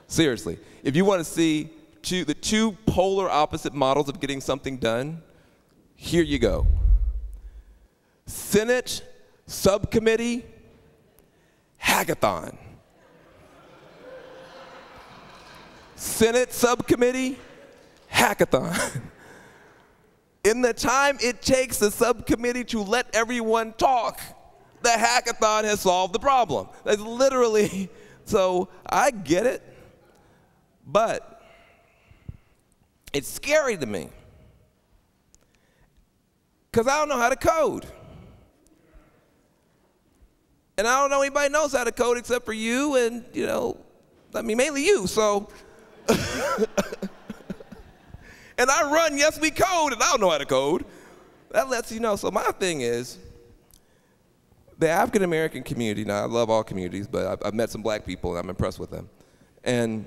Seriously, if you want to see the two polar opposite models of getting something done, here you go. Senate subcommittee hackathon. Senate subcommittee hackathon. In the time it takes the subcommittee to let everyone talk, the hackathon has solved the problem. That's literally, so I get it, but it's scary to me because I don't know how to code. And I don't know anybody knows how to code except for you and, you know, I mean, mainly you, so. And I run Yes We Code, and I don't know how to code. That lets you know. So my thing is, the African-American community, now I love all communities, but I've met some black people, and I'm impressed with them. And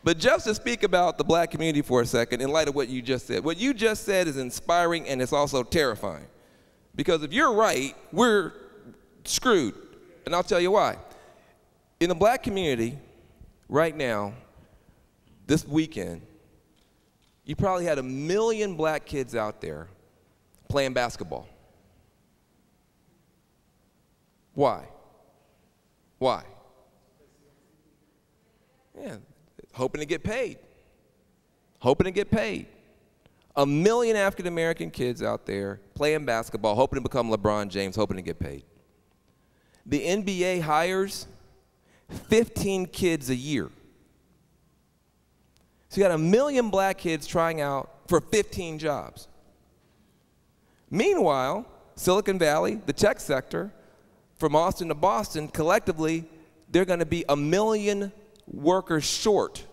but just to speak about the black community for a second, in light of what you just said. What you just said is inspiring, and it's also terrifying. Because if you're right, we're screwed. And I'll tell you why. In the black community, right now, this weekend, you probably had 1 million black kids out there playing basketball. Why? Why? Yeah, hoping to get paid. Hoping to get paid. 1 million African American kids out there playing basketball, hoping to become LeBron James, hoping to get paid. The NBA hires 15 kids a year. So you got 1 million black kids trying out for 15 jobs. Meanwhile, Silicon Valley, the tech sector, from Austin to Boston, collectively, they're going to be 1 million workers short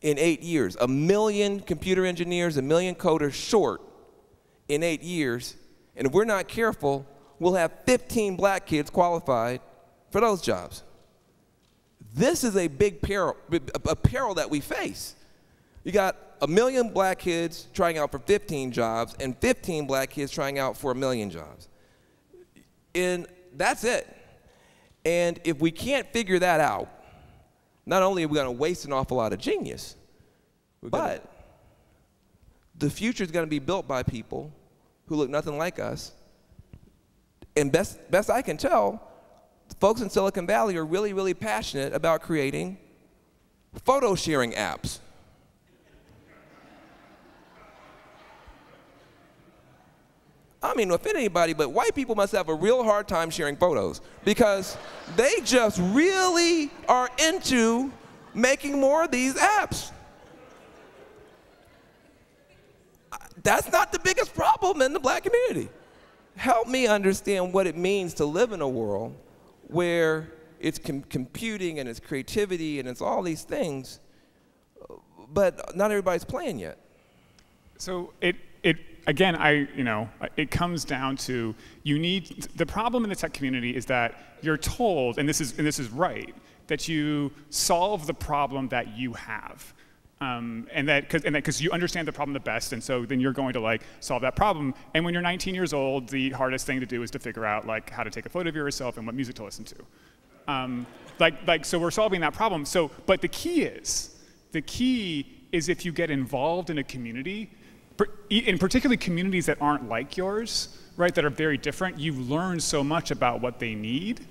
in 8 years. 1 million computer engineers, 1 million coders short in 8 years. And if we're not careful, we'll have 15 black kids qualified for those jobs. This is a big peril, a peril that we face. You got 1 million black kids trying out for 15 jobs and 15 black kids trying out for 1 million jobs. And that's it. And if we can't figure that out, not only are we going to waste an awful lot of genius, but the future is going to be built by people who look nothing like us. And best I can tell, folks in Silicon Valley are really, really passionate about creating photo sharing apps. I mean, to offend anybody, but white people must have a real hard time sharing photos because they just really are into making more of these apps. That's not the biggest problem in the black community. Help me understand what it means to live in a world where it's computing and it's creativity and it's all these things, but not everybody's playing yet. So again, it comes down to the problem in the tech community is that you're told, and this is right, that you solve the problem that you have. And because you understand the problem the best, and so then you're going to solve that problem. And when you're 19 years old, the hardest thing to do is to figure out how to take a photo of yourself and what music to listen to. So we're solving that problem. But the key is if you get involved in a community, in particularly communities that aren't like yours, right, that are very different, you learn so much about what they need.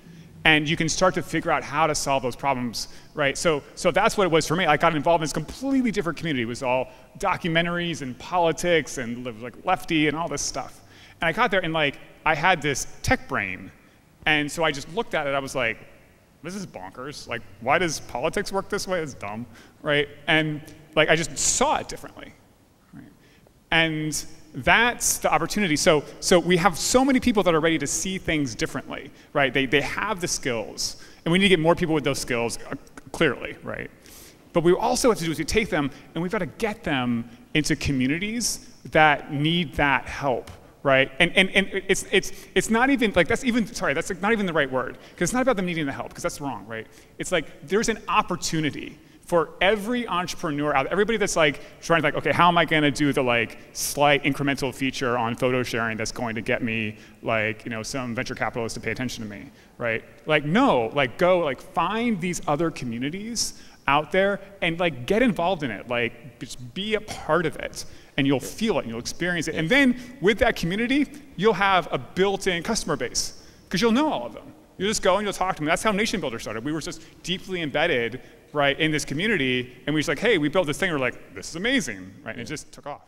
And you can start to figure out how to solve those problems, right? So that's what it was for me. I got involved in this completely different community. It was all documentaries and politics and lefty and all this stuff. And I got there and I had this tech brain. And so I just looked at it, I was like, this is bonkers. Why does politics work this way? It's dumb, right? And I just saw it differently, right? And that's the opportunity. So we have so many people that are ready to see things differently, right? They have the skills, and we need to get more people with those skills, clearly, right? But we also have to do is we take them, and we've got to get them into communities that need that help, right? And it's not even that's not even the right word, because it's not about them needing the help, because that's wrong, right? It's there's an opportunity For every entrepreneur out there, everybody that's like trying to okay, how am I gonna do the slight incremental feature on photo sharing that's going to get me some venture capitalist to pay attention to me, right? No, go find these other communities out there and get involved in it, just be a part of it, and you'll feel it and you'll experience it. And then with that community, you'll have a built-in customer base because you'll know all of them. You'll just go and you'll talk to them. That's how NationBuilder started. We were just deeply embedded, right, in this community, and we just hey, we built this thing. We're like, this is amazing, right? And it just took off.